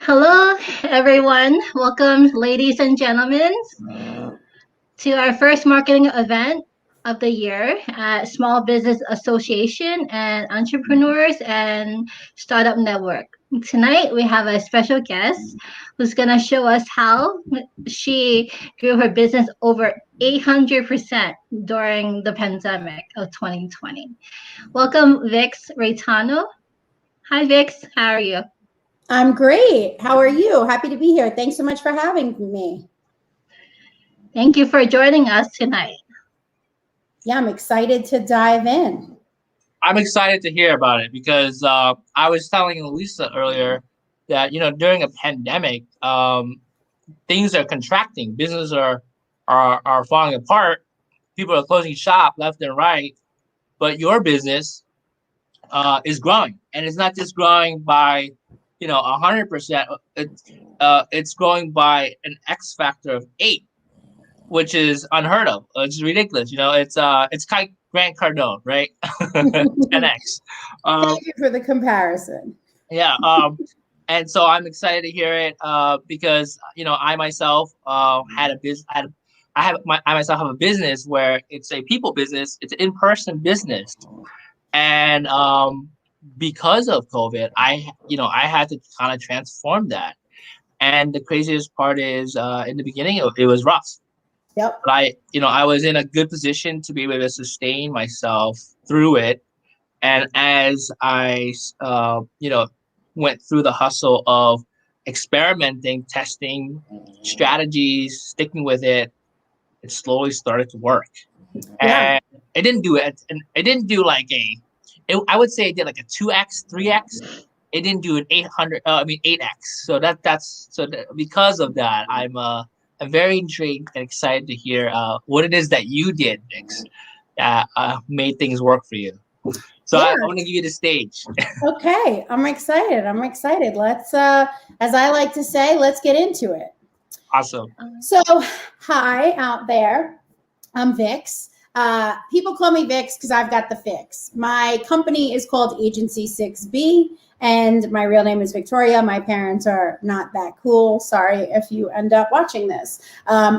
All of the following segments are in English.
Hello, everyone. Welcome, ladies and gentlemen, to our first marketing event of the year at Small Business Association and Entrepreneurs and Startup Network. Tonight, we have a special guest who's going to show us how she grew her business over 800% during the pandemic of 2020. Welcome, Vix Reitano. Hi, Vix. How are you? I'm great. How are you? Happy to be here. Thanks so much for having me. Thank you for joining us tonight. Yeah, I'm excited to dive in. I'm excited to hear about it because I was telling Lisa earlier that, during a pandemic, things are contracting. Businesses are falling apart. People are closing shop left and right. But your business is growing. And it's not just growing by 100%. It's growing by an X factor of 8, which is unheard of. It's ridiculous. It's kind of Grant Cardone, right? 10x. Thank you for the comparison. Yeah. And so I'm excited to hear it because I myself had a business. I myself have a business where it's a people business. It's an in-person business, and because of COVID, I had to kind of transform that. And the craziest part is, in the beginning, it was rough. Yep. But I was in a good position to be able to sustain myself through it. And as I, went through the hustle of experimenting, testing strategies, sticking with it, it slowly started to work. Yeah. And it didn't do it. And it didn't do I would say it did like a 2x, 3x. It didn't do an 8x. So because of that, I'm very intrigued and excited to hear what it is that you did, Vix, that made things work for you. So yeah. I'm going to give you the stage. Okay, I'm excited. Let's, as I like to say, let's get into it. Awesome. So, hi out there. I'm Vix. People call me Vix because I've got the fix. My company is called Agency 6B, and my real name is Victoria. My parents are not that cool. Sorry if you end up watching this.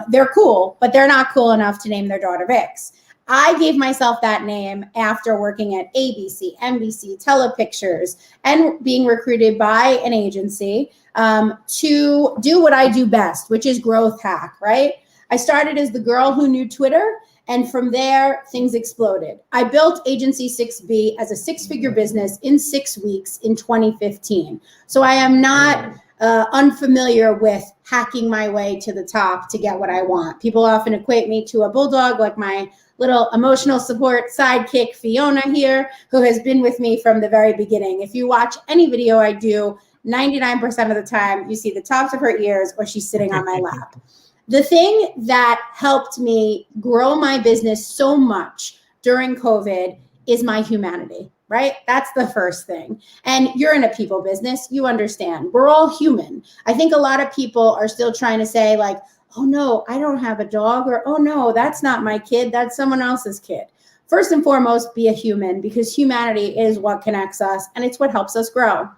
They're cool, but they're not cool enough to name their daughter Vix. I gave myself that name after working at ABC, NBC, Telepictures, and being recruited by an agency to do what I do best, which is growth hack, right? I started as the girl who knew Twitter, and from there, things exploded. I built Agency 6B as a 6-figure business in 6 weeks in 2015. So I am not unfamiliar with hacking my way to the top to get what I want. People often equate me to a bulldog, like my little emotional support sidekick, Fiona here, who has been with me from the very beginning. If you watch any video I do, 99% of the time, you see the tops of her ears or she's sitting on my lap. The thing that helped me grow my business so much during COVID is my humanity, right? That's the first thing. And you're in a people business, you understand. We're all human. I think a lot of people are still trying to say like, oh no, I don't have a dog, or oh no, that's not my kid, that's someone else's kid. First and foremost, be a human, because humanity is what connects us and it's what helps us grow.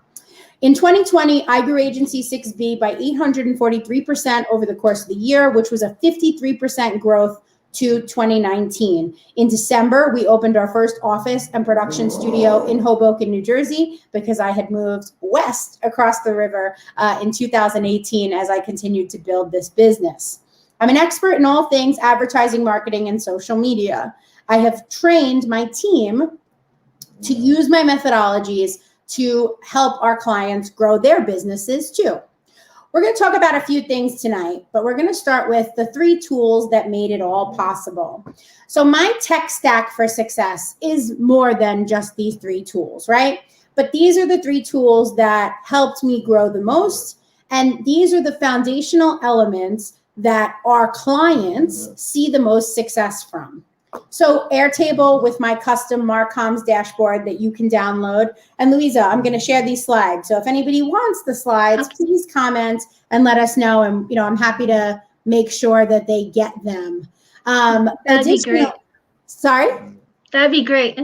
In 2020, I grew Agency 6B by 843% over the course of the year, which was a 53% growth to 2019. In December, we opened our first office and production studio in Hoboken, New Jersey, because I had moved west across the river in 2018 as I continued to build this business. I'm an expert in all things advertising, marketing, and social media. I have trained my team to use my methodologies to help our clients grow their businesses too. We're going to talk about a few things tonight, but we're going to start with the 3 tools that made it all possible. So my tech stack for success is more than just these 3 tools, right? But these are the 3 tools that helped me grow the most. And these are the foundational elements that our clients see the most success from. So Airtable with my custom MarComms dashboard that you can download. And Louisa, I'm going to share these slides. So if anybody wants the slides, please comment and let us know. And, I'm happy to make sure that they get them. That'd be great. Sorry? That'd be great.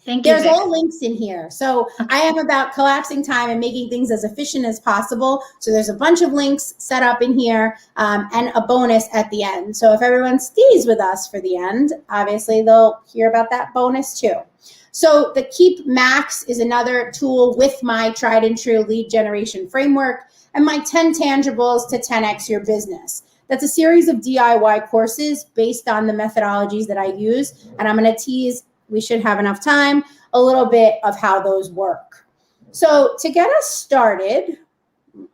Thank you, There's Vix. all links in here. So I am about collapsing time and making things as efficient as possible. So there's a bunch of links set up in here and a bonus at the end. So if everyone stays with us for the end, obviously they'll hear about that bonus too. So the Keep Max is another tool with my tried and true lead generation framework and my 10 tangibles to 10x your business. That's a series of DIY courses based on the methodologies that I use. And I'm going to tease, we should have enough time, a little bit of how those work. So to get us started,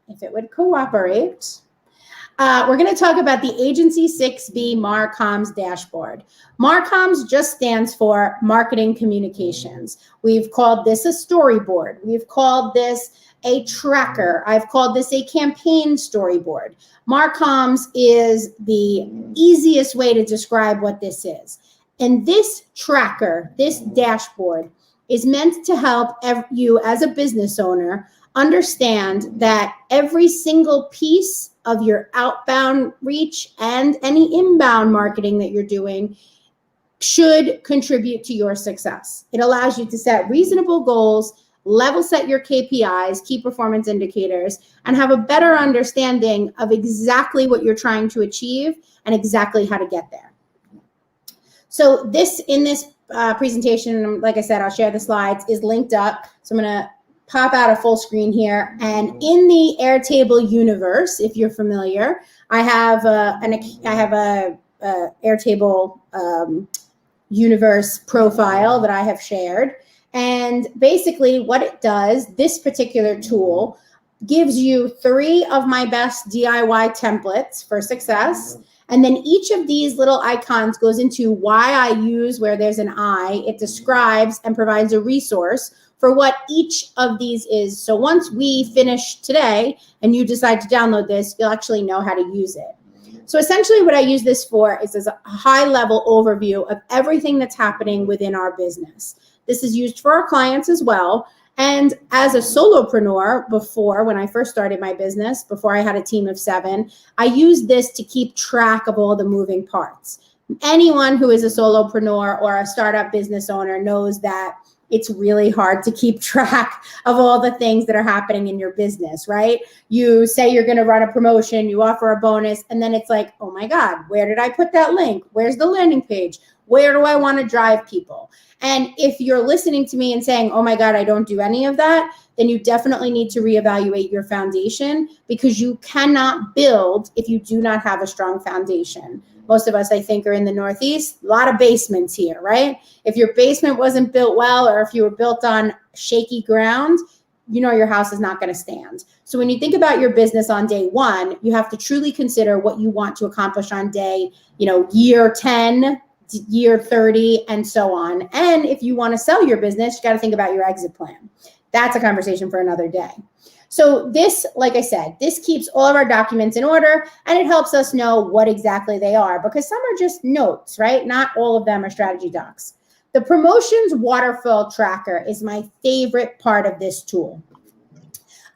if it would cooperate, we're going to talk about the Agency 6B MarComms dashboard. MarComms just stands for Marketing Communications. We've called this a storyboard. We've called this a tracker. I've called this a campaign storyboard. MarComms is the easiest way to describe what this is. And this tracker, this dashboard, is meant to help you as a business owner understand that every single piece of your outbound reach and any inbound marketing that you're doing should contribute to your success. It allows you to set reasonable goals, level set your KPIs, key performance indicators, and have a better understanding of exactly what you're trying to achieve and exactly how to get there. So in this presentation, like I said, I'll share the slides, is linked up. So I'm going to pop out a full screen here. And in the Airtable universe, if you're familiar, I have a Airtable universe profile that I have shared. And basically what it does, this particular tool gives you 3 of my best DIY templates for success. And then each of these little icons goes into why I use where there's an I. It describes and provides a resource for what each of these is. So once we finish today and you decide to download this, you'll actually know how to use it. So essentially what I use this for is as a high-level overview of everything that's happening within our business. This is used for our clients as well. And as a solopreneur before, when I first started my business, before I had a team of 7, I used this to keep track of all the moving parts. Anyone who is a solopreneur or a startup business owner knows that it's really hard to keep track of all the things that are happening in your business, right? You say you're going to run a promotion, you offer a bonus, and then it's like, oh my God, where did I put that link? Where's the landing page? Where do I want to drive people? And if you're listening to me and saying, oh my God, I don't do any of that, then you definitely need to reevaluate your foundation, because you cannot build if you do not have a strong foundation. Most of us, I think, are in the Northeast, a lot of basements here, right? If your basement wasn't built well, or if you were built on shaky ground, you know your house is not going to stand. So when you think about your business on day 1, you have to truly consider what you want to accomplish on day, year 10, year 30, and so on. And if you want to sell your business, you got to think about your exit plan. That's a conversation for another day. So this, like I said, this keeps all of our documents in order, and it helps us know what exactly they are, because some are just notes, right? Not all of them are strategy docs. The promotions waterfall tracker is my favorite part of this tool.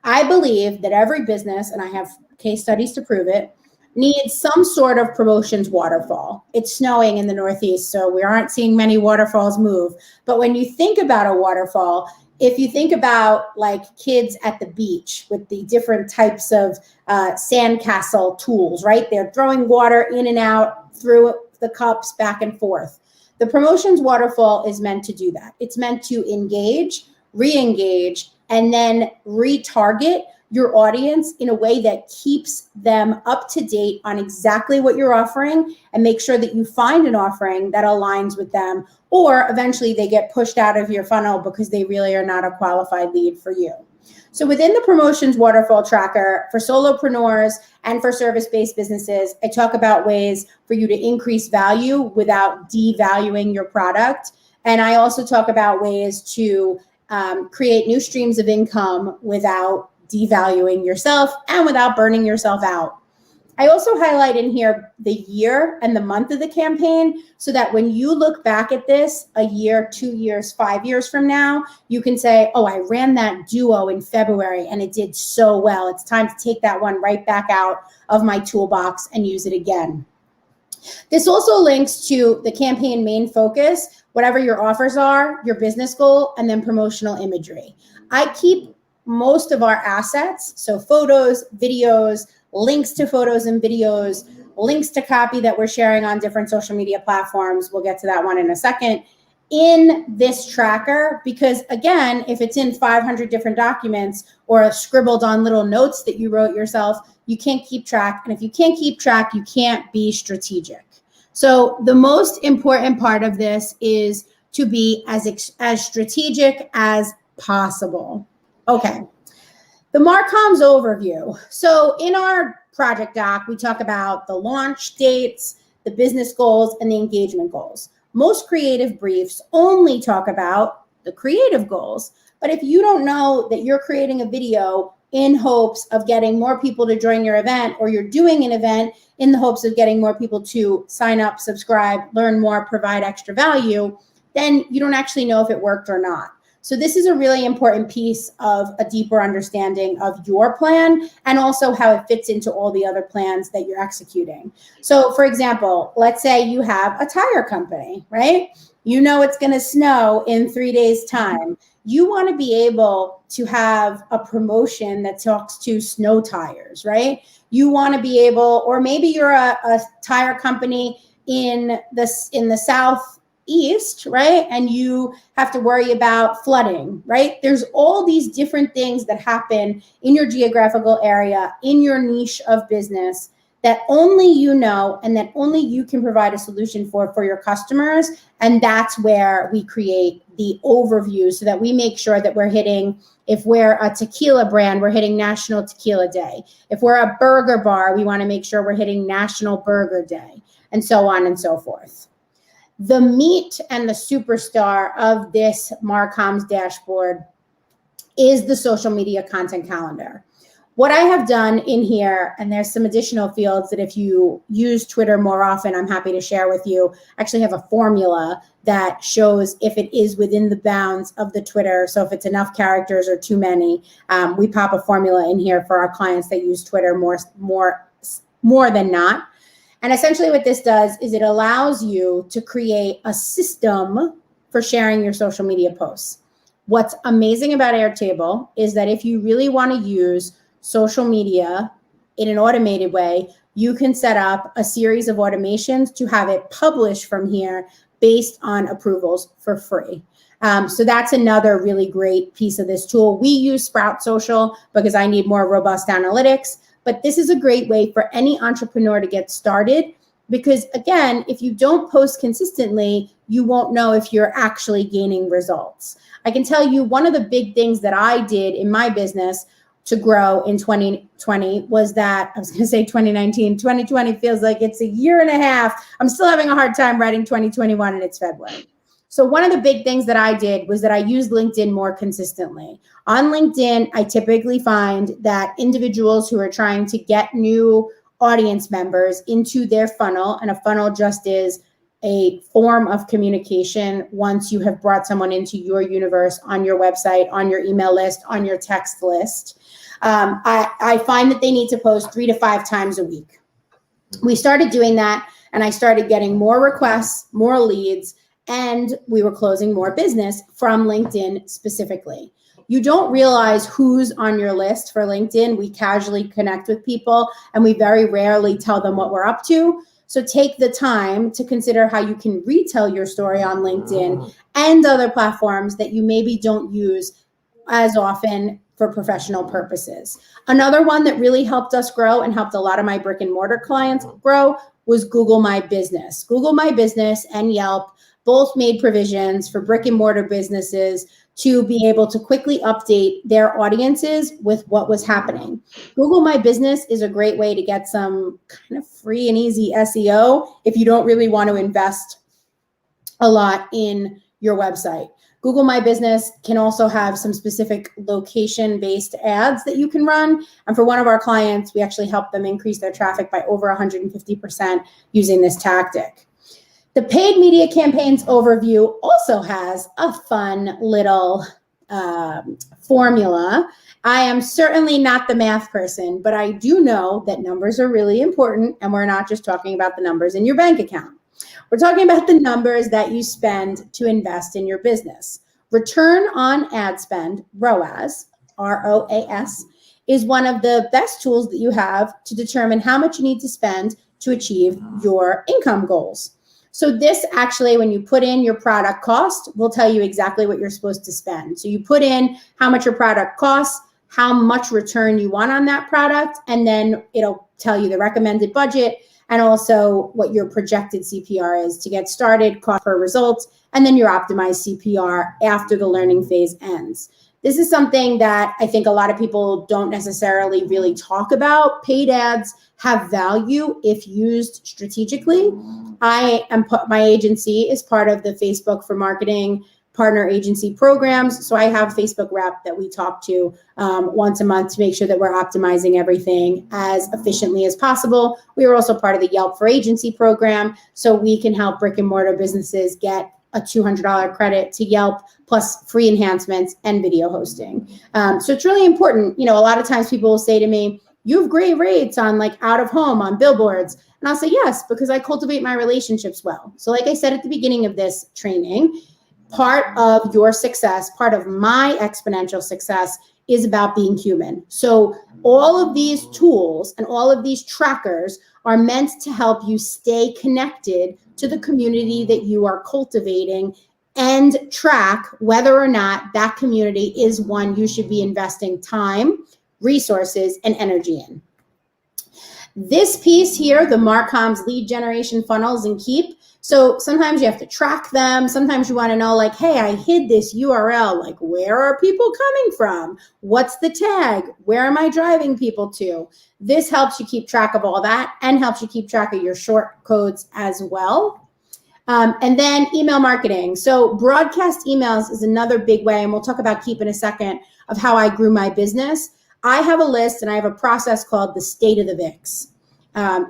I believe that every business, and I have case studies to prove it, needs some sort of promotions waterfall. It's snowing in the Northeast, so we aren't seeing many waterfalls move. But when you think about a waterfall, if you think about like kids at the beach with the different types of sandcastle tools, right? They're throwing water in and out through the cups back and forth. The promotions waterfall is meant to do that. It's meant to engage, re-engage, and then retarget your audience in a way that keeps them up to date on exactly what you're offering, and make sure that you find an offering that aligns with them, or eventually they get pushed out of your funnel because they really are not a qualified lead for you. So within the promotions waterfall tracker for solopreneurs and for service-based businesses, I talk about ways for you to increase value without devaluing your product. And I also talk about ways to create new streams of income without devaluing yourself and without burning yourself out. I also highlight in here the year and the month of the campaign, so that when you look back at this a year, 2 years, 5 years from now, you can say, oh, I ran that duo in February and it did so well. It's time to take that one right back out of my toolbox and use it again. This also links to the campaign main focus, whatever your offers are, your business goal, and then promotional imagery. I keep most of our assets, so photos, videos, links to photos and videos, links to copy that we're sharing on different social media platforms. We'll get to that one in a second, in this tracker, because again, if it's in 500 different documents or scribbled on little notes that you wrote yourself, you can't keep track. And if you can't keep track, you can't be strategic. So the most important part of this is to be as strategic as possible. Okay. The MarComms overview. So in our project doc, we talk about the launch dates, the business goals, and the engagement goals. Most creative briefs only talk about the creative goals. But if you don't know that you're creating a video in hopes of getting more people to join your event, or you're doing an event in the hopes of getting more people to sign up, subscribe, learn more, provide extra value, then you don't actually know if it worked or not. So this is a really important piece of a deeper understanding of your plan and also how it fits into all the other plans that you're executing. So for example, let's say you have a tire company, right? You know it's going to snow in 3 days' time. You want to be able to have a promotion that talks to snow tires, right? You want to be able, or maybe you're a tire company in the Southeast, right? And you have to worry about flooding, right? There's all these different things that happen in your geographical area, in your niche of business, that only you know and that only you can provide a solution for your customers. And that's where we create the overview so that we make sure that we're hitting, if we're a tequila brand, we're hitting National Tequila Day. If we're a burger bar, we want to make sure we're hitting National Burger Day, and so on and so forth. The meat and the superstar of this MarComms dashboard is the social media content calendar. What I have done in here, and there's some additional fields that if you use Twitter more often, I'm happy to share with you. I actually have a formula that shows if it is within the bounds of the Twitter. So if it's enough characters or too many, we pop a formula in here for our clients that use Twitter more than not. And essentially what this does is it allows you to create a system for sharing your social media posts. What's amazing about Airtable is that if you really want to use social media in an automated way, you can set up a series of automations to have it published from here based on approvals for free. So that's another really great piece of this tool. We use Sprout Social because I need more robust analytics, but this is a great way for any entrepreneur to get started because, again, if you don't post consistently, you won't know if you're actually gaining results. I can tell you one of the big things that I did in my business to grow in 2020 was that, I was going to say 2019, 2020 feels like it's a year and a half. I'm still having a hard time writing 2021 and it's February. So one of the big things that I did was that I used LinkedIn more consistently. On LinkedIn, I typically find that individuals who are trying to get new audience members into their funnel, and a funnel just is a form of communication once you have brought someone into your universe on your website, on your email list, on your text list. I find that they need to post 3 to 5 times a week. We started doing that, and I started getting more requests, more leads, and we were closing more business from LinkedIn specifically. You don't realize who's on your list for LinkedIn. We casually connect with people, and we very rarely tell them what we're up to. So take the time to consider how you can retell your story on LinkedIn and other platforms that you maybe don't use as often for professional purposes. Another one that really helped us grow and helped a lot of my brick and mortar clients grow was Google My Business. Google My Business and Yelp both made provisions for brick and mortar businesses to be able to quickly update their audiences with what was happening. Google My Business is a great way to get some kind of free and easy SEO if you don't really want to invest a lot in your website. Google My Business can also have some specific location-based ads that you can run. And for one of our clients, we actually helped them increase their traffic by over 150% using this tactic. The paid media campaigns overview also has a fun little formula. I am certainly not the math person, but I do know that numbers are really important, and we're not just talking about the numbers in your bank account. We're talking about the numbers that you spend to invest in your business. Return on ad spend, ROAS, ROAS, is one of the best tools that you have to determine how much you need to spend to achieve your income goals. So this actually, when you put in your product cost, will tell you exactly what you're supposed to spend. So you put in how much your product costs, how much return you want on that product, and then it'll tell you the recommended budget and also what your projected CPR is to get started, cost per result, and then your optimized CPR after the learning phase ends. This is something that I think a lot of people don't necessarily really talk about. Paid ads have value if used strategically. My agency is part of the Facebook for Marketing partner agency programs. So I have a Facebook rep that we talk to once a month to make sure that we're optimizing everything as efficiently as possible. We are also part of the Yelp for Agency program, so we can help brick and mortar businesses get a $200 credit to Yelp plus free enhancements and video hosting. So it's really important. You know, a lot of times people will say to me, you have great rates on like out of home on billboards. And I'll say, yes, because I cultivate my relationships well. So like I said at the beginning of this training, part of your success, part of my exponential success is about being human. So all of these tools and all of these trackers are meant to help you stay connected to the community that you are cultivating and track whether or not that community is one you should be investing time, resources, and energy in. This piece here, the MarComms lead generation funnels and Keep. So sometimes you have to track them. Sometimes you want to know like, hey, I hid this URL. Like, where are people coming from? What's the tag? Where am I driving people to? This helps you keep track of all that and helps you keep track of your short codes as well. And then email marketing. So broadcast emails is another big way, and we'll talk about Keep in a second, of how I grew my business. I have a list and I have a process called the state of the Vix.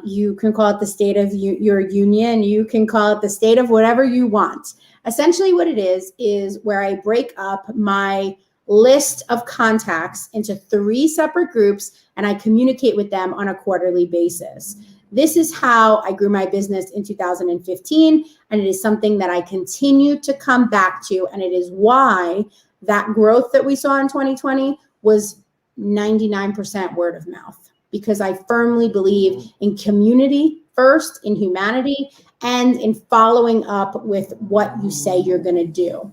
You can call it the state of your union. You can call it the state of whatever you want. Essentially what it is where I break up my list of contacts into 3 separate groups and I communicate with them on a quarterly basis. This is how I grew my business in 2015, and it is something that I continue to come back to, and it is why that growth that we saw in 2020 was 99% word of mouth, because I firmly believe in community first, in humanity, and in following up with what you say you're going to do.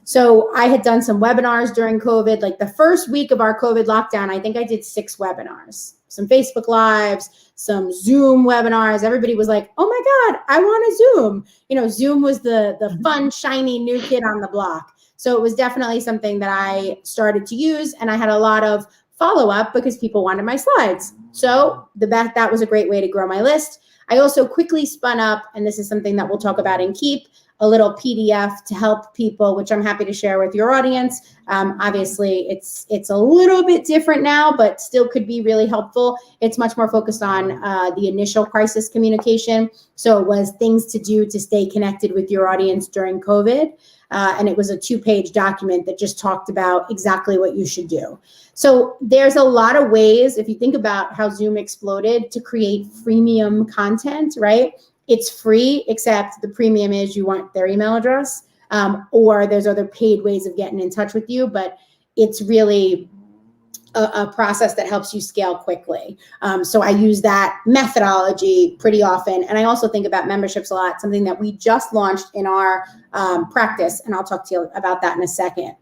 So I had done some webinars during COVID. Like the first week of our COVID lockdown, I think I did 6 webinars, some Facebook Lives, some Zoom webinars. Everybody was like, oh my God, I want a Zoom. You know, Zoom was the fun, shiny new kid on the block. So it was definitely something that I started to use, and I had a lot of follow-up because people wanted my slides. So that was a great way to grow my list. I also quickly spun up, and this is something that we'll talk about in Keep, a little PDF to help people, which I'm happy to share with your audience. Obviously, it's a little bit different now, but still could be really helpful. It's much more focused on the initial crisis communication. So it was things to do to stay connected with your audience during COVID. And it was a 2-page document that just talked about exactly what you should do. So there's a lot of ways, if you think about how Zoom exploded, to create freemium content, right? It's free, except the premium is you want their email address, or there's other paid ways of getting in touch with you, but it's really a process that helps you scale quickly. So I use that methodology pretty often. And I also think about memberships a lot, something that we just launched in our practice. And I'll talk to you about that in a second.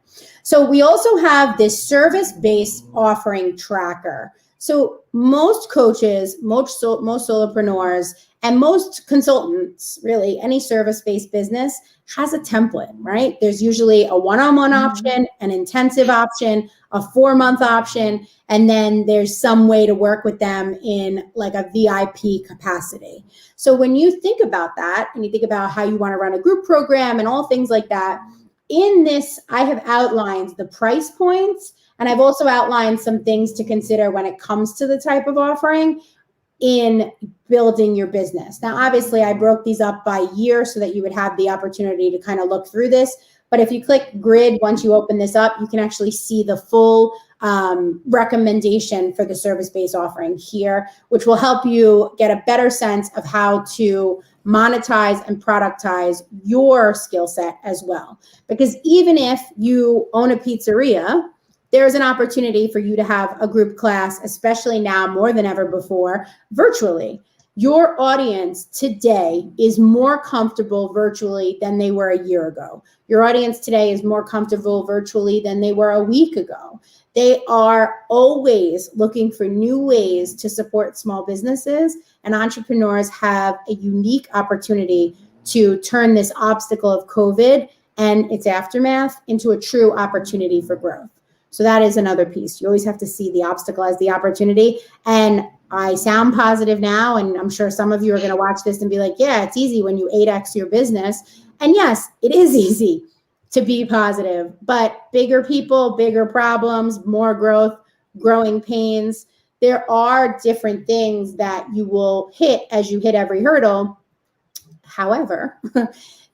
So we also have this service-based offering tracker. So most coaches, most solopreneurs, and most consultants, really, any service-based business has a template, right? There's usually a one-on-one option, an intensive option, a 4-month option, and then there's some way to work with them in like a VIP capacity. So when you think about that, and you think about how you want to run a group program and all things like that, in this, I have outlined the price points, and I've also outlined some things to consider when it comes to the type of offering in building your business. Now, obviously, I broke these up by year so that you would have the opportunity to kind of look through this, But if you click grid, once you open this up, you can actually see the full recommendation for the service-based offering here, which will help you get a better sense of how to monetize and productize your skill set as well. Because even if you own a pizzeria, there's an opportunity for you to have a group class, especially now more than ever before, virtually. Your audience today is more comfortable virtually than they were a year ago. Your audience today is more comfortable virtually than they were a week ago. They are always looking for new ways to support small businesses, and entrepreneurs have a unique opportunity to turn this obstacle of COVID and its aftermath into a true opportunity for growth. So that is another piece. You always have to see the obstacle as the opportunity. And I sound positive now, and I'm sure some of you are going to watch this and be like, yeah, it's easy when you 8X your business. And yes, it is easy to be positive, but bigger people, bigger problems, more growth, growing pains. There are different things that you will hit as you hit every hurdle. However,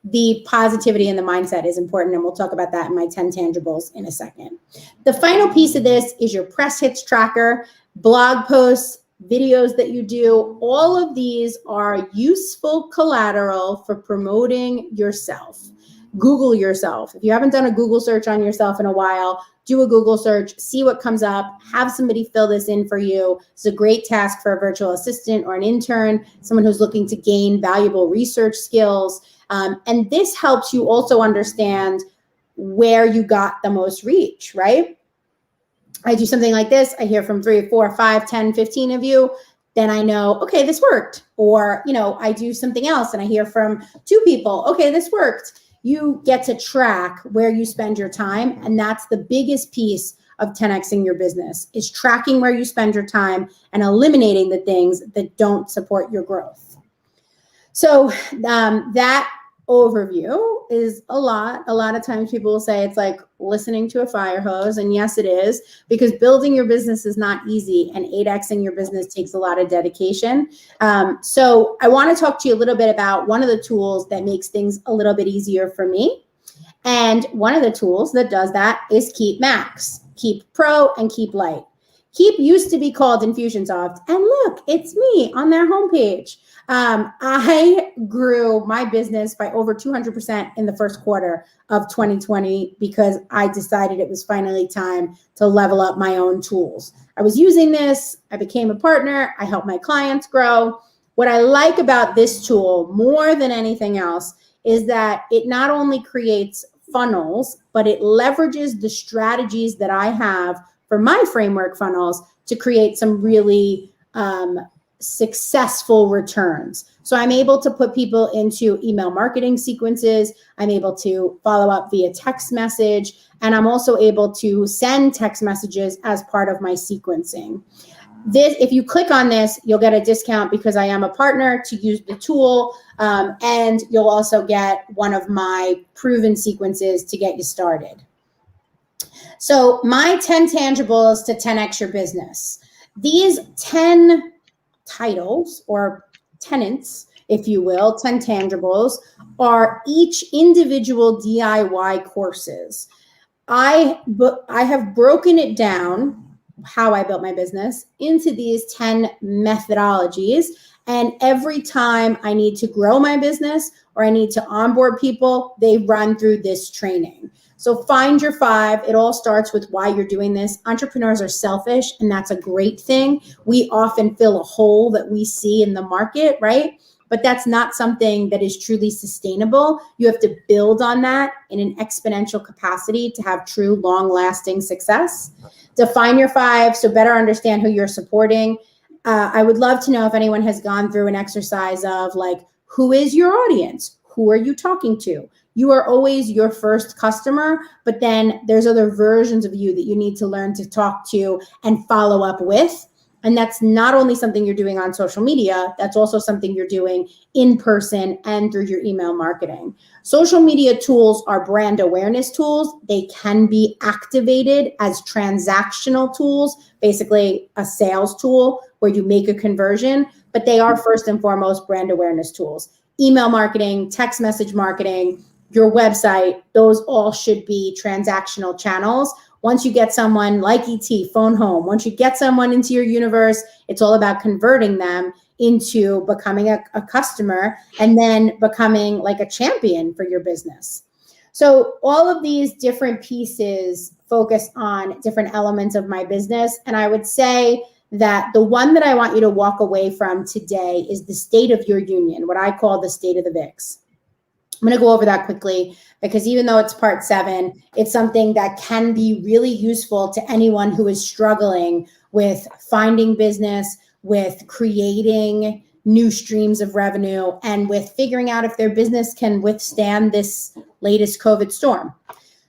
the positivity and the mindset is important, and we'll talk about that in my 10 tangibles in a second. The final piece of this is your press hits tracker, blog posts, videos that you do. All of these are useful collateral for promoting yourself. Google yourself. If you haven't done a Google search on yourself in a while, do a Google search, see what comes up, have somebody fill this in for you. It's a great task for a virtual assistant or an intern, someone who's looking to gain valuable research skills. And this helps you also understand where you got the most reach, right? I do something like this. I hear from 3, 4, 5, 10, 15 of you. Then I know, okay, this worked. Or, I do something else and I hear from 2 people. Okay, this worked. You get to track where you spend your time. And that's the biggest piece of 10Xing your business, is tracking where you spend your time and eliminating the things that don't support your growth. So that overview is a lot. A lot of times people will say it's like listening to a fire hose. And yes, it is, because building your business is not easy, and 8Xing your business takes a lot of dedication. So I want to talk to you a little bit about one of the tools that makes things a little bit easier for me. And one of the tools that does that is Keep Max, Keep Pro, and Keep Light. Keep used to be called Infusionsoft, and look, it's me on their homepage. I grew my business by over 200% in the first quarter of 2020 because I decided it was finally time to level up my own tools. I was using this, I became a partner, I helped my clients grow. What I like about this tool more than anything else is that it not only creates funnels, but it leverages the strategies that I have for my framework funnels to create some really successful returns. So I'm able to put people into email marketing sequences. I'm able to follow up via text message, and I'm also able to send text messages as part of my sequencing. This, if you click on this, you'll get a discount because I am a partner to use the tool, and you'll also get one of my proven sequences to get you started. So my 10 tangibles to 10X your business. These 10 titles or tenants, if you will, 10 tangibles, are each individual DIY courses. I have broken it down, how I built my business, into these 10 methodologies. And every time I need to grow my business or I need to onboard people, they run through this training. So find your 5. It all starts with why you're doing this. Entrepreneurs are selfish, and that's a great thing. We often fill a hole that we see in the market, right? But that's not something that is truly sustainable. You have to build on that in an exponential capacity to have true long-lasting success. Define your 5, so better understand who you're supporting. I would love to know if anyone has gone through an exercise of like, who is your audience? Who are you talking to? You are always your first customer, but then there's other versions of you that you need to learn to talk to and follow up with. And that's not only something you're doing on social media, that's also something you're doing in person and through your email marketing. Social media tools are brand awareness tools. They can be activated as transactional tools, basically a sales tool where you make a conversion, but they are first and foremost brand awareness tools. Email marketing, text message marketing, your website, those all should be transactional channels. Once you get someone like ET, phone home, once you get someone into your universe, it's all about converting them into becoming a customer and then becoming like a champion for your business. So all of these different pieces focus on different elements of my business. And I would say that the one that I want you to walk away from today is the state of your union, what I call the state of the Vix. I'm going to go over that quickly because even though it's part 7, it's something that can be really useful to anyone who is struggling with finding business, with creating new streams of revenue, and with figuring out if their business can withstand this latest COVID storm.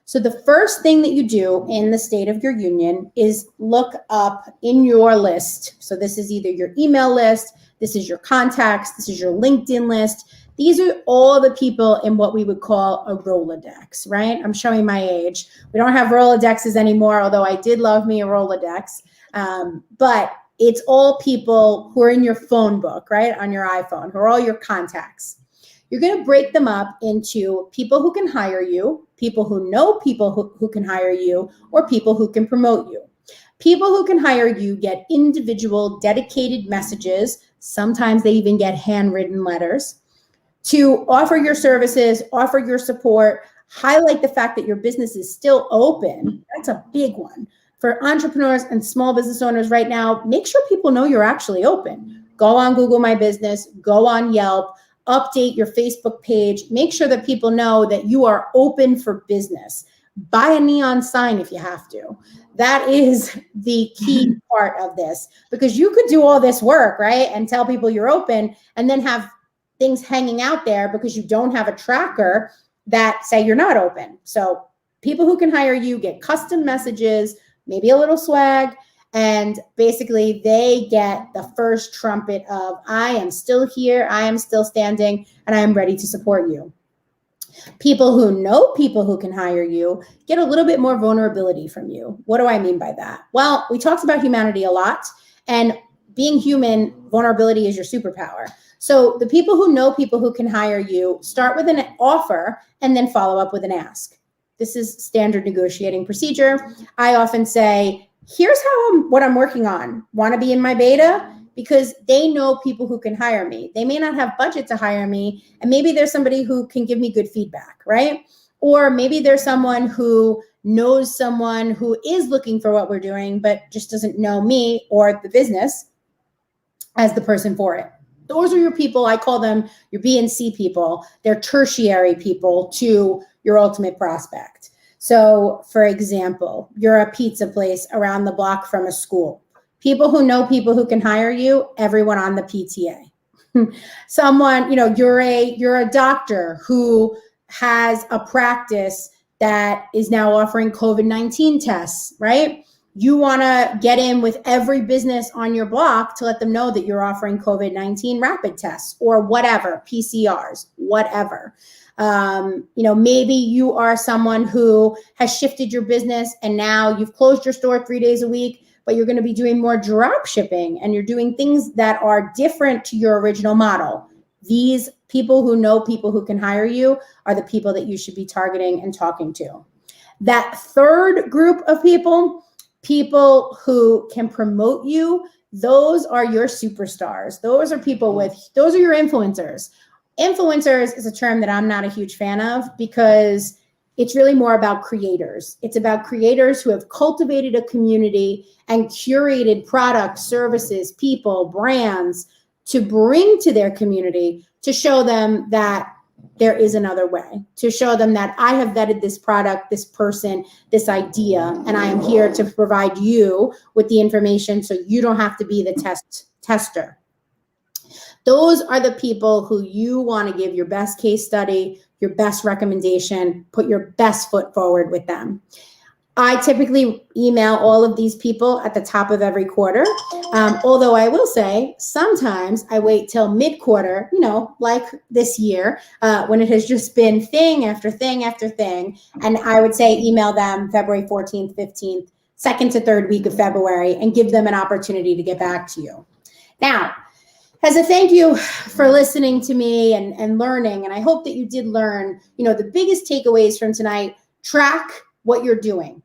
So the first thing that you do in the state of your union is look up in your list. So this is either your email list, this is your contacts, this is your LinkedIn list. These are all the people in what we would call a Rolodex, right? I'm showing my age. We don't have Rolodexes anymore, although I did love me a Rolodex. But it's all people who are in your phone book, right? On your iPhone, who are all your contacts. You're going to break them up into people who can hire you, people who know people who can hire you, or people who can promote you. People who can hire you get individual dedicated messages. Sometimes they even get handwritten letters to offer your services, offer your support, highlight the fact that your business is still open. That's a big one. For entrepreneurs and small business owners right now, make sure people know you're actually open. Go on Google My Business, go on Yelp, update your Facebook page, make sure that people know that you are open for business. Buy a neon sign if you have to. That is the key part of this, because you could do all this work, right? And tell people you're open and then have things hanging out there because you don't have a tracker that say you're not open. So people who can hire you get custom messages, maybe a little swag, and basically they get the first trumpet of, I am still here, I am still standing, and I am ready to support you. People who know people who can hire you get a little bit more vulnerability from you. What do I mean by that? Well, we talked about humanity a lot, and being human, vulnerability is your superpower. So the people who know people who can hire you start with an offer and then follow up with an ask. This is standard negotiating procedure. I often say, here's what I'm working on. Want to be in my beta? Because they know people who can hire me. They may not have budget to hire me, and maybe there's somebody who can give me good feedback, right? Or maybe there's someone who knows someone who is looking for what we're doing, but just doesn't know me or the business as the person for it. Those are your people. I call them your B and C people. They're tertiary people to your ultimate prospect. So for example, you're a pizza place around the block from a school. People who know people who can hire you, everyone on the PTA. Someone, you're a doctor who has a practice that is now offering COVID-19 tests, right? You want to get in with every business on your block to let them know that you're offering COVID-19 rapid tests or whatever, PCRs, whatever. Maybe you are someone who has shifted your business and now you've closed your store 3 days a week, but you're going to be doing more drop shipping and you're doing things that are different to your original model. These people who know people who can hire you are the people that you should be targeting and talking to. That third group of people who can promote you, those are your superstars. Those are your influencers. Influencers is a term that I'm not a huge fan of because it's really more about creators. It's about creators who have cultivated a community and curated products, services, people, brands to bring to their community to show them that there is another way, to show them that I have vetted this product, this person, this idea, and I am here to provide you with the information so you don't have to be the tester. Those are the people who you want to give your best case study, your best recommendation, put your best foot forward with them. I typically email all of these people at the top of every quarter. Although I will say sometimes I wait till mid-quarter, like this year, when it has just been thing after thing after thing. And I would say email them February 14th, 15th, second to third week of February, and give them an opportunity to get back to you. Now, As a thank you for listening to me and learning, and I hope that you did learn, the biggest takeaways from tonight: track what you're doing,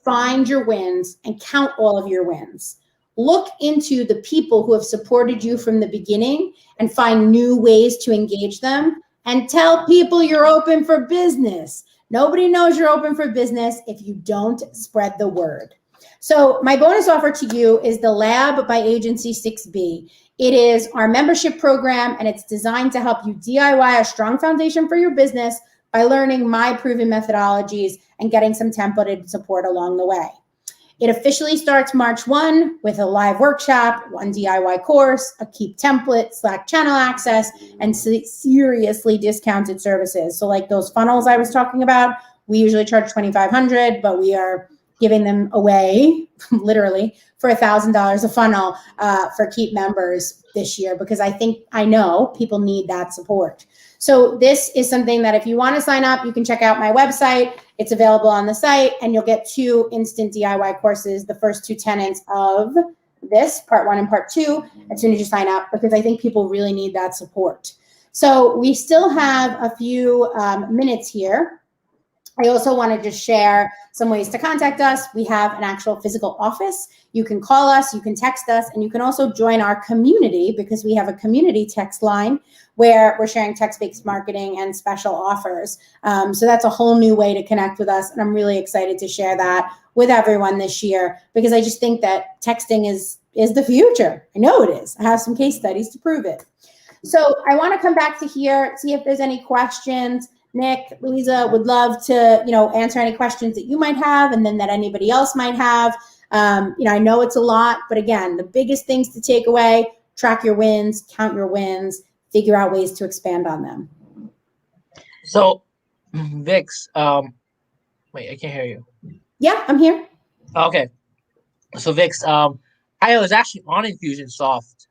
find your wins, and count all of your wins. Look into the people who have supported you from the beginning and find new ways to engage them, and tell people you're open for business. Nobody knows you're open for business if you don't spread the word. So my bonus offer to you is the Lab by Agency 6B. It is our membership program, and it's designed to help you DIY a strong foundation for your business by learning my proven methodologies and getting some templated support along the way. It officially starts March 1 with a live workshop, 1 DIY course, a Keep template, Slack channel access, and seriously discounted services. So like those funnels I was talking about, we usually charge $2,500, but we are giving them away literally for $1,000 a funnel for Keep members this year, because I know people need that support. So this is something that if you want to sign up, you can check out my website. It's available on the site, and you'll get 2 instant DIY courses, the first 2 tenets of this, part 1 and part 2, as soon as you sign up, because I think people really need that support. So we still have a few minutes here. I also wanted to share some ways to contact us. We have an actual physical office. You can call us, you can text us, and you can also join our community, because we have a community text line where we're sharing text-based marketing and special offers. So that's a whole new way to connect with us, and I'm really excited to share that with everyone this year, because I just think that texting is the future. I know it is. I have some case studies to prove it. So I want to come back to here, see if there's any questions. Nick, Louisa, would love to, answer any questions that you might have, and then that anybody else might have. I know it's a lot, but again, the biggest things to take away: track your wins, count your wins, figure out ways to expand on them. So, Vix, wait, I can't hear you. Yeah, I'm here. Okay. So Vix, I was actually on Infusionsoft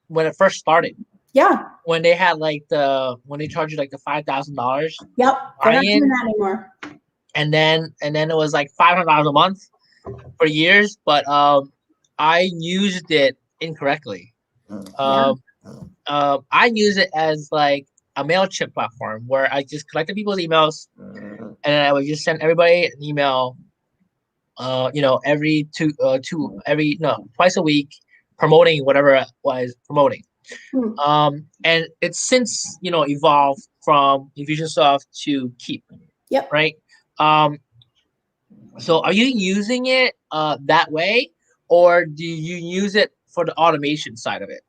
when it first started. Yeah. When they had when they charged you like the $5,000. Yep. They're not doing that anymore. And then it was like $500 a month for years, but I used it incorrectly. I use it as like a MailChimp platform where I just collected people's emails, and then I would just send everybody an email, twice a week, promoting whatever I was promoting. And it's since evolved from Infusionsoft to Keep. Yep. Right. So are you using it that way, or do you use it for the automation side of it?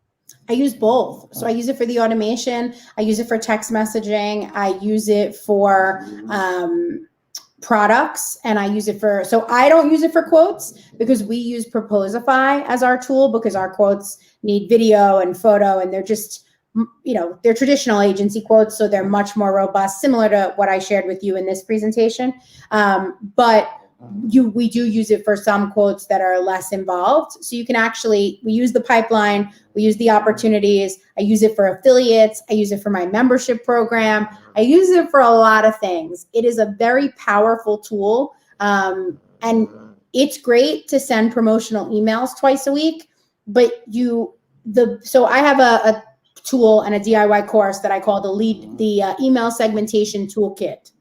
I use both. So I use it for the automation. I use it for text messaging. I use it for products, and I use it for, so I don't use it for quotes, because we use Proposify as our tool, because our quotes need video and photo, and they're just, they're traditional agency quotes, so they're much more robust, similar to what I shared with you in this presentation. But we do use it for some quotes that are less involved. So you can actually, we use the pipeline, we use the opportunities. I use it for affiliates. I use it for my membership program. I use it for a lot of things. It is a very powerful tool. And it's great to send promotional emails twice a week, but so I have a tool and a DIY course that I call the email segmentation toolkit.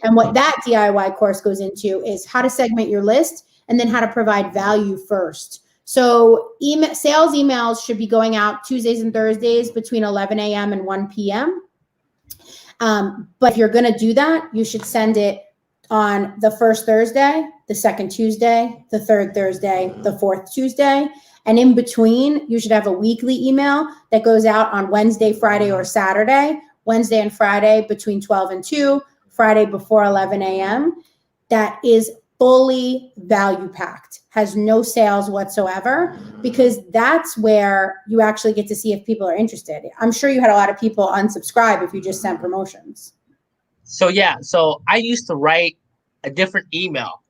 And what that DIY course goes into is how to segment your list, and then how to provide value first. So sales emails should be going out Tuesdays and Thursdays between 11 a.m. and 1 p.m. But if you're going to do that, you should send it on the first Thursday, the second Tuesday, the third Thursday, the fourth Tuesday. And in between, you should have a weekly email that goes out on Wednesday, Friday, or Saturday. Wednesday and Friday between 12 and 2. Friday before 11 a.m. that is fully value packed, has no sales whatsoever, because that's where you actually get to see if people are interested. I'm sure you had a lot of people unsubscribe if you just sent promotions. So I used to write a different email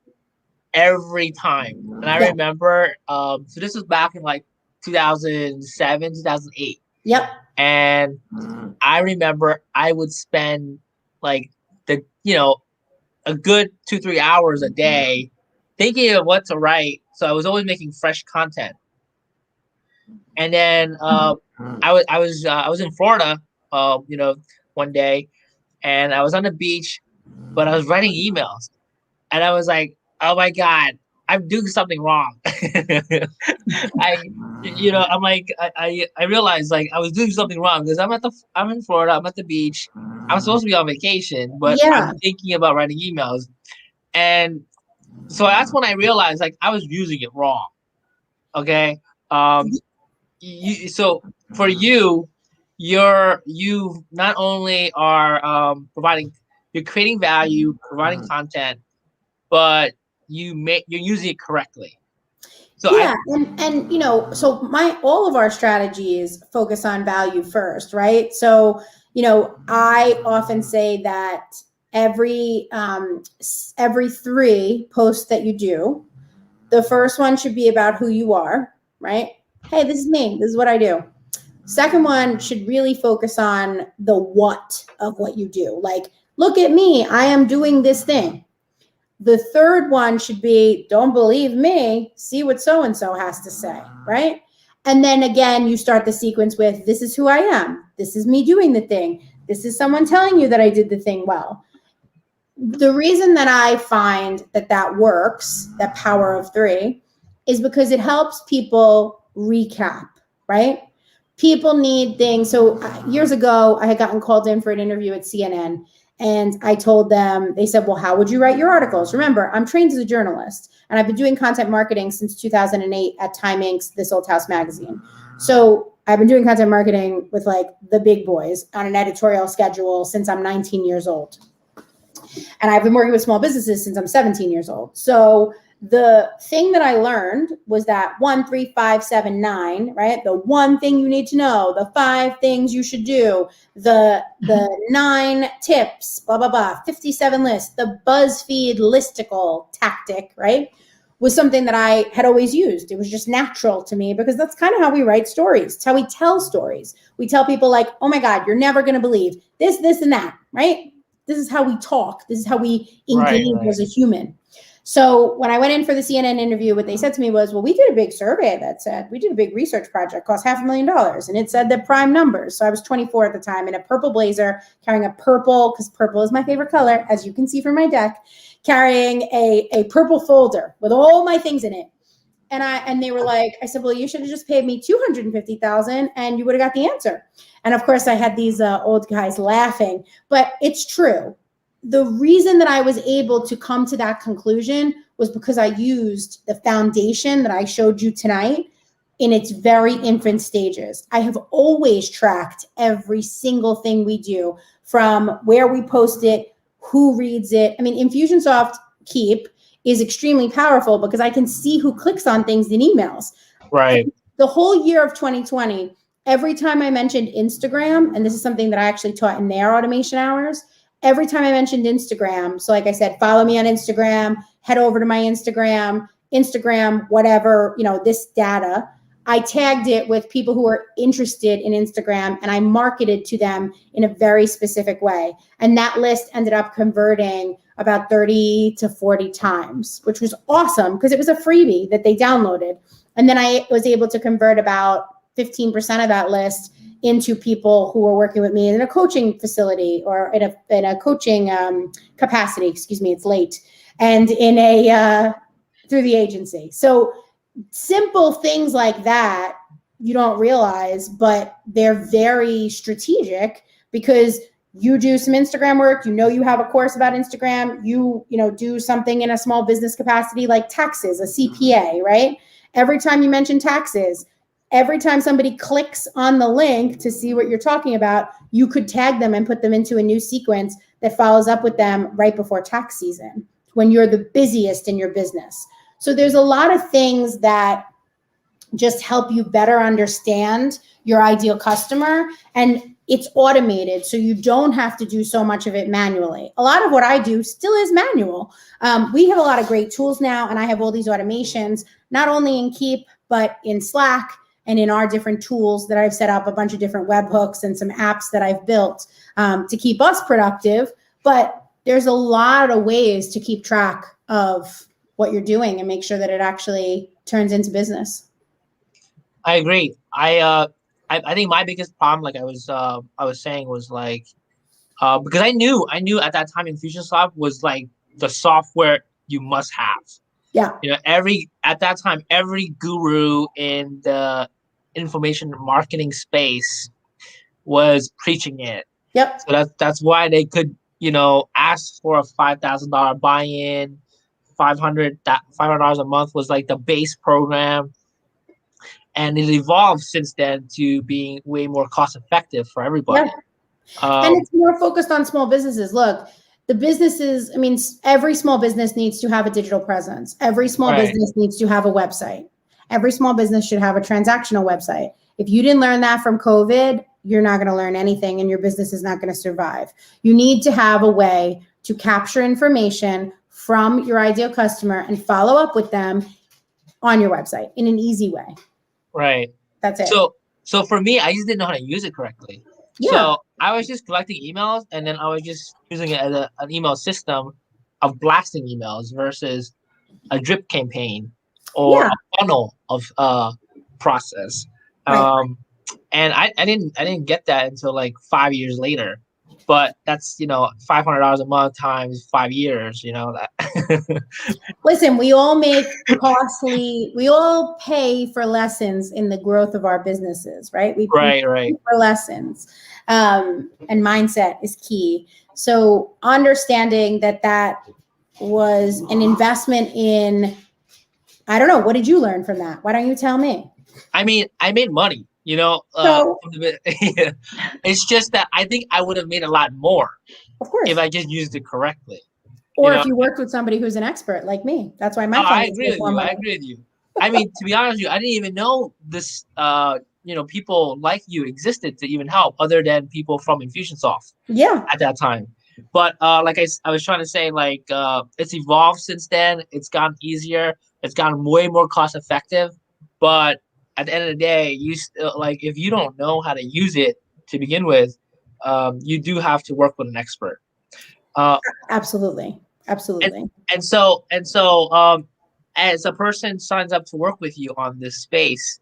every time. And I remember, so this was back in like 2007, 2008. Yep. And I remember I would spend like a good 2-3 hours a day thinking of what to write. So I was always making fresh content. And then I was in Florida, one day, and I was on the beach, but I was writing emails, and I was like, oh my god, I'm doing something wrong. I'm like, I realized like I was doing something wrong because I'm in Florida, I'm at the beach, I'm supposed to be on vacation, but I'm Yeah. thinking about writing emails, and so that's when I realized like I was using it wrong. Okay, um, so for you, you not only are you're creating value, providing content, but you're using it correctly. So Yeah, and so my all of our strategies focus on value first, right? So, I often say that every three posts that you do, the first one should be about who you are, right? Hey, this is me. This is what I do. Second one should really focus on the what of what you do. Like, look at me. I am doing this thing. The third one should be, don't believe me, see what so and so has to say, right? And then again, you start the sequence with, this is who I am. This is me doing the thing. This is someone telling you that I did the thing well. The reason that I find that works, that power of three, is because it helps people recap, right? People need things. So years ago, I had gotten called in for an interview at CNN, and I told them, they said, well, how would you write your articles? Remember, I'm trained as a journalist, and I've been doing content marketing since 2008 at Time Inc.'s This Old House magazine. So I've been doing content marketing with like the big boys on an editorial schedule since I'm 19 years old. And I've been working with small businesses since I'm 17 years old. So the thing that I learned was that 1, 3, 5, 7, 9, right? The one thing you need to know, the 5 things you should do, the 9 tips, blah, blah, blah, 57 lists, the BuzzFeed listicle tactic, right? Was something that I had always used. It was just natural to me because that's kind of how we write stories. It's how we tell stories. We tell people like, oh my God, you're never going to believe this, this, and that, right? This is how we talk. This is how we engage as a human. So when I went in for the CNN interview, what they said to me was, well, we did a big survey that said, we did a big research project, cost $500,000. And it said the prime numbers. So I was 24 at the time in a purple blazer, carrying a purple, because purple is my favorite color, as you can see from my deck, carrying a purple folder with all my things in it. And they were like, I said, well, you should have just paid me $250,000 and you would have got the answer. And of course I had these old guys laughing, but it's true. The reason that I was able to come to that conclusion was because I used the foundation that I showed you tonight in its very infant stages. I have always tracked every single thing we do, from where we post it, who reads it. I mean, Infusionsoft Keep is extremely powerful because I can see who clicks on things in emails. Right. The whole year of 2020, every time I mentioned Instagram, and this is something that I actually taught in their automation hours, every time I mentioned Instagram, so like I said, follow me on Instagram, head over to my Instagram, whatever, this data, I tagged it with people who are interested in Instagram, and I marketed to them in a very specific way. And that list ended up converting about 30 to 40 times, which was awesome because it was a freebie that they downloaded. And then I was able to convert about 15% of that list into people who were working with me in a coaching facility or in a coaching capacity, it's late, and through the agency. So simple things like that you don't realize, but they're very strategic because you do some Instagram work, you have a course about Instagram, you do something in a small business capacity like taxes, a CPA, right? Every time you mention taxes, every time somebody clicks on the link to see what you're talking about, you could tag them and put them into a new sequence that follows up with them right before tax season when you're the busiest in your business. So there's a lot of things that just help you better understand your ideal customer, and it's automated, so you don't have to do so much of it manually. A lot of what I do still is manual. We have a lot of great tools now, and I have all these automations, not only in Keep, but in Slack and in our different tools that I've set up, a bunch of different webhooks and some apps that I've built to keep us productive. But there's a lot of ways to keep track of what you're doing and make sure that it actually turns into business. I agree. I think my biggest problem, like I was saying, was like because I knew at that time Infusionsoft was like the software you must have. Yeah. You know, at that time, every guru in the information marketing space was preaching it. Yep. So that's why they could, ask for a $5,000 buy-in. $500 a month was like the base program, and it evolved since then to being way more cost effective for everybody. Yeah. And it's more focused on small businesses. Look, the businesses, I mean, every small business needs to have a digital presence. Every small business needs to have a website. Every small business should have a transactional website. If you didn't learn that from COVID, you're not going to learn anything, and your business is not going to survive. You need to have a way to capture information from your ideal customer and follow up with them on your website in an easy way. Right. That's it. So for me, I just didn't know how to use it correctly. Yeah. So I was just collecting emails, and then I was just using it as an email system of blasting emails versus a drip campaign or a funnel of process. Right. And I didn't get that until like 5 years later. But that's, $500 a month times 5 years, that. Listen, we all pay for lessons in the growth of our businesses, right? We pay for lessons. And mindset is key. So understanding that was an investment in, I don't know, what did you learn from that? Why don't you tell me? I mean, I made money. It's just that I think I would have made a lot more, of course, if I just used it correctly. Or if you worked with somebody who's an expert like me. That's why I agree with you. I mean, to be honest with you, I didn't even know this. People like you existed to even help, other than people from Infusionsoft. Yeah. At that time, but like I was trying to say, like it's evolved since then. It's gotten easier. It's gotten way more cost effective, but at the end of the day, you still, like, if you don't know how to use it to begin with, you do have to work with an expert. Absolutely. And so, as a person signs up to work with you on this space,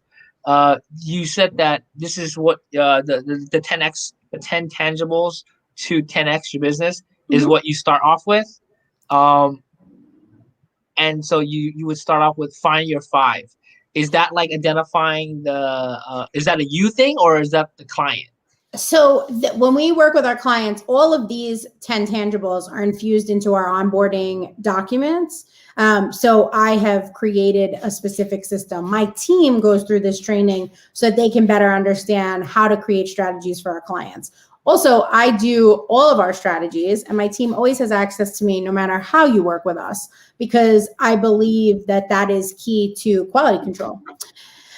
you said that this is what the 10x, the 10 tangibles to 10x your business is what you start off with. And so you would start off with find your 5. Is that like identifying is that a you thing, or is that the client? So when we work with our clients, all of these 10 tangibles are infused into our onboarding documents. So I have created a specific system. My team goes through this training so that they can better understand how to create strategies for our clients. Also, I do all of our strategies, and my team always has access to me no matter how you work with us, because I believe that is key to quality control.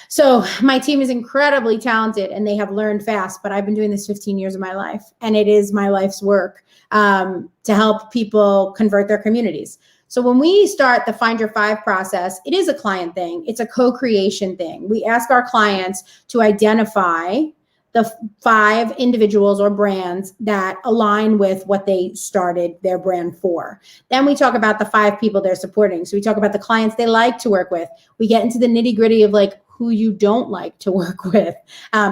So my team is incredibly talented, and they have learned fast, but I've been doing this 15 years of my life, and it is my life's work to help people convert their communities. So when we start the Find Your 5 process, it is a client thing. It's a co-creation thing. We ask our clients to identify the 5 individuals or brands that align with what they started their brand for. Then we talk about the 5 people they're supporting. So we talk about the clients they like to work with. We get into the nitty-gritty of like who you don't like to work with,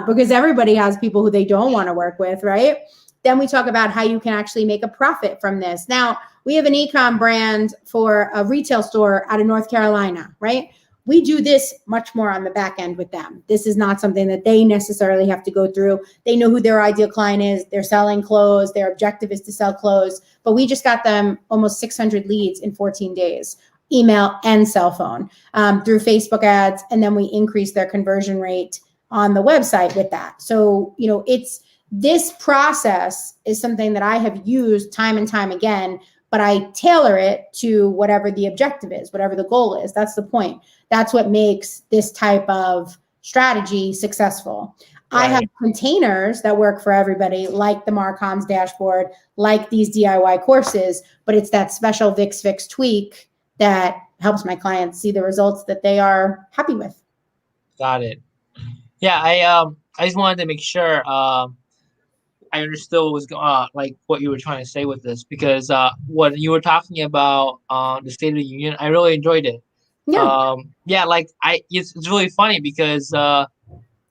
because everybody has people who they don't want to work with, right? Then we talk about how you can actually make a profit from this. Now, we have an e-comm brand for a retail store out of North Carolina, right? We do this much more on the back end with them. This is not something that they necessarily have to go through. They know who their ideal client is. They're selling clothes. Their objective is to sell clothes. But we just got them almost 600 leads in 14 days, email and cell phone, through Facebook ads. And then we increased their conversion rate on the website with that. So, this process is something that I have used time and time again, but I tailor it to whatever the objective is, whatever the goal is. That's the point. That's what makes this type of strategy successful. Right. I have containers that work for everybody, like the MarComms dashboard, like these DIY courses, but it's that special Vix tweak that helps my clients see the results that they are happy with. Got it. Yeah, I just wanted to make sure I understood what was like what you were trying to say with this, because when you were talking about the State of the Union, I really enjoyed it. Yeah. Like it's really funny because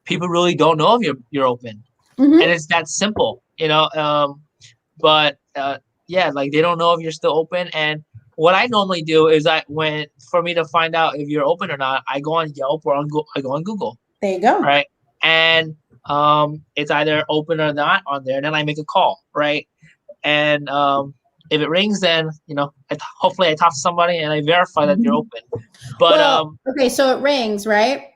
people really don't know if you're open, Mhm. and it's that simple, but yeah, like they don't know if you're still open. And what I normally do is for me to find out if you're open or not, I go on Yelp or I go on Google, There you go. right? And it's either open or not on there, and then I make a call, right? And if it rings, then hopefully I talk to somebody and I verify that you're open. But Well, okay, so it rings, right?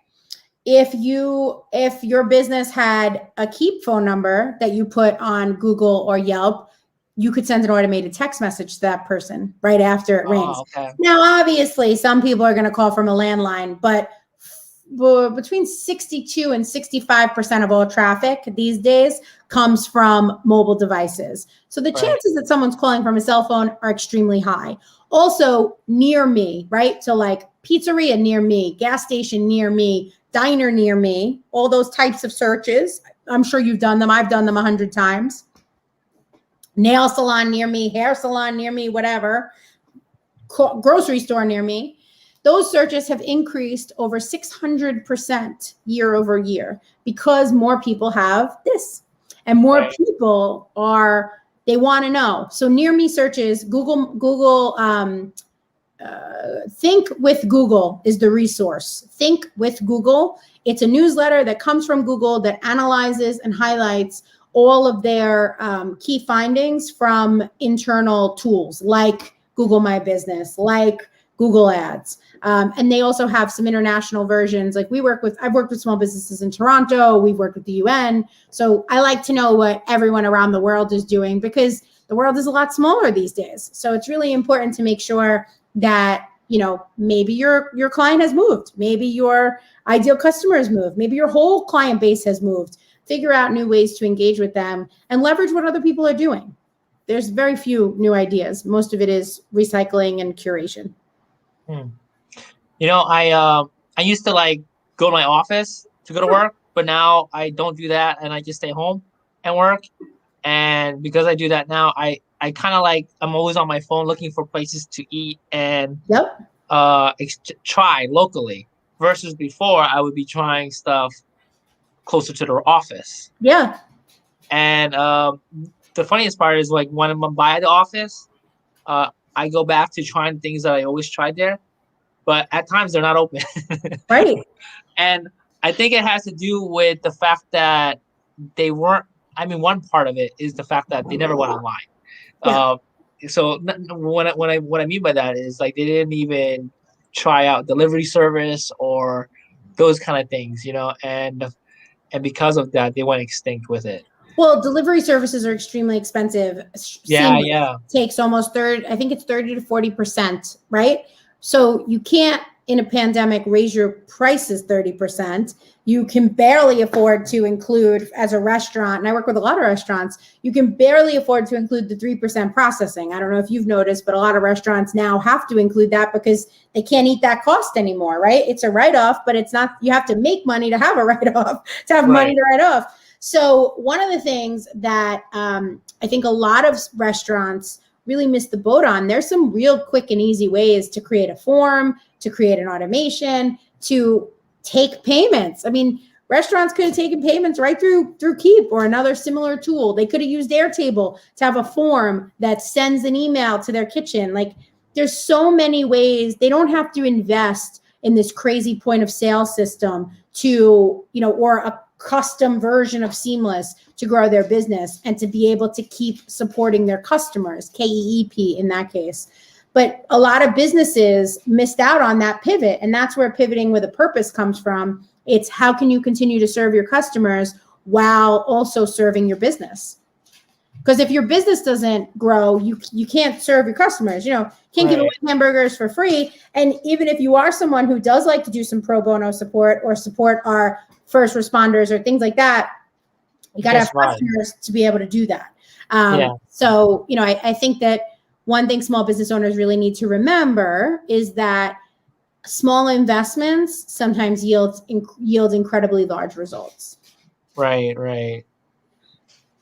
If your business had a keep phone number that you put on Google or Yelp, you could send an automated text message to that person right after it rings. okay. Now, obviously, some people are going to call from a landline, but between 62 and 65% of all traffic these days comes from mobile devices. So the chances that someone's calling from a cell phone are extremely high. Also, near me, right? So like pizzeria near me, gas station near me, diner near me, all those types of searches. I'm sure you've done them. I've done them 100 times. Nail salon near me, hair salon near me, whatever. Grocery store near me. Those searches have increased over 600% year over year because more people have this, and more people they want to know. So near me searches, Google Think with Google is the resource. Think with Google. It's a newsletter that comes from Google that analyzes and highlights all of their key findings from internal tools like Google My Business, like Google Ads. And they also have some international versions. Like I've worked with small businesses in Toronto. We've worked with the UN. So I like to know what everyone around the world is doing because the world is a lot smaller these days. So it's really important to make sure that, maybe your client has moved. Maybe your ideal customer has moved. Maybe your whole client base has moved. Figure out new ways to engage with them and leverage what other people are doing. There's very few new ideas. Most of it is recycling and curation. I used to like go to my office to go to work, but now I don't do that, and I just stay home and work. And because I do that now, I kind of like I'm always on my phone looking for places to eat and try locally. Versus before, I would be trying stuff closer to the office. Yeah. And the funniest part is like when I'm by the office, I go back to trying things that I always tried there, but at times they're not open. Right. And I think it has to do with the fact that they weren't. I mean, one part of it is the fact that they never went online. Yeah. So what I mean by that is like they didn't even try out delivery service or those kind of things, and because of that, they went extinct with it. Well, delivery services are extremely expensive. Yeah. Takes almost I think it's 30 to 40%, right? So you can't, in a pandemic, raise your prices 30%. You can barely afford to include, as a restaurant, and I work with a lot of restaurants, you can barely afford to include the 3% processing. I don't know if you've noticed, but a lot of restaurants now have to include that because they can't eat that cost anymore, right? It's a write-off, but it's not, you have to make money to have a write-off, to have money to write off. So one of the things that I think a lot of restaurants really missed the boat on, there's some real quick and easy ways to create a form, to create an automation, to take payments. I mean, restaurants could have taken payments right through Keep or another similar tool. They could have used Airtable to have a form that sends an email to their kitchen. Like, there's so many ways. They don't have to invest in this crazy point of sale system to, or a custom version of Seamless to grow their business and to be able to keep supporting their customers, KEEP in that case. But a lot of businesses missed out on that pivot. And that's where pivoting with a purpose comes from. It's how can you continue to serve your customers while also serving your business? Because if your business doesn't grow, you can't serve your customers. Can't give away hamburgers for free. And even if you are someone who does like to do some pro bono support or support our first responders or things like that, you got to have customers to be able to do that. So, I think that one thing small business owners really need to remember is that small investments sometimes yield incredibly large results. Right.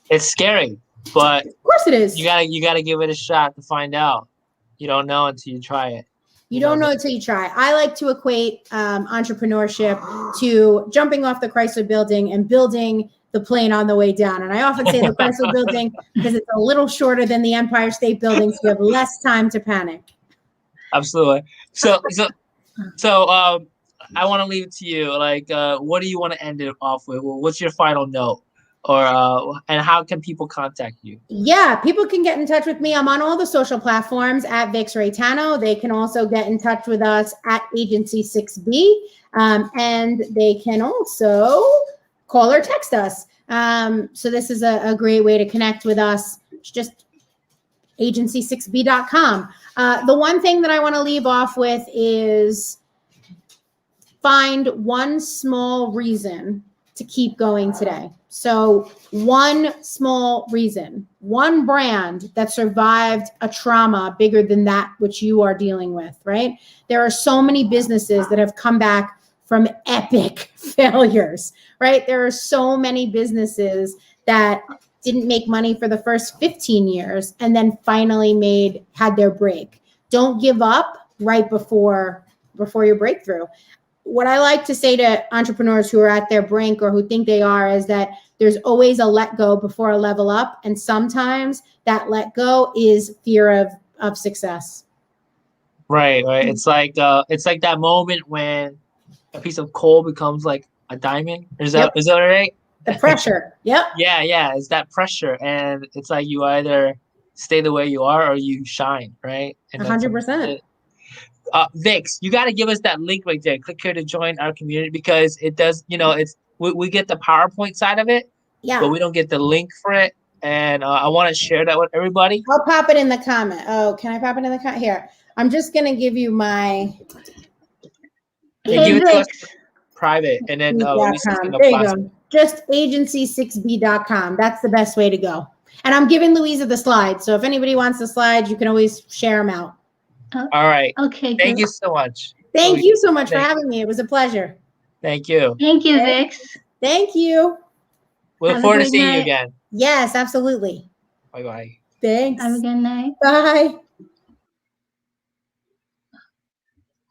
It's scary, but of course it is. You gotta give it a shot to find out. You don't know until you try it. You don't know it till you try. I like to equate entrepreneurship to jumping off the Chrysler Building and building the plane on the way down. And I often say the Chrysler Building because it's a little shorter than the Empire State Building, so you have less time to panic. Absolutely. So I want to leave it to you. Like, what do you want to end it off with? What's your final note? Or and how can people contact you? Yeah, people can get in touch with me. I'm on all the social platforms at Vix Reitano. They can also get in touch with us at Agency 6B, and they can also call or text us. So this is a great way to connect with us. It's just agency6b.com. The one thing that I want to leave off with is find one small reason to keep going today. So one small reason, one brand that survived a trauma bigger than that which you are dealing with, right? There are so many businesses that have come back from epic failures, right? There are so many businesses that didn't make money for the first 15 years and then finally had their break. Don't give up right before your breakthrough. What I like to say to entrepreneurs who are at their brink or who think they are is that there's always a let go before a level up. And sometimes that let go is fear of success. Right. It's like that moment when a piece of coal becomes like a diamond. Is that right? The pressure. Yep. Yeah. It's that pressure. And it's like you either stay the way you are or you shine, right? And 100%. Vix, you got to give us that link right there. Click here to join our community because it does, we get the PowerPoint side of it, but we don't get the link for it. And I want to share that with everybody. I'll pop it in the comment. Oh, can I pop it in the comment? Here, I'm just going to give you my. Give it to us private. And then there you go. Just agency6b.com. That's the best way to go. And I'm giving Louisa the slides. So if anybody wants the slides, you can always share them out. All right. Okay. Thank you so much. Thank you so much for having me. It was a pleasure. Thank you. Thank you, Vix. Thank you. We look forward to seeing you again. Yes, absolutely. Bye-bye. Thanks. Have a good night. Bye.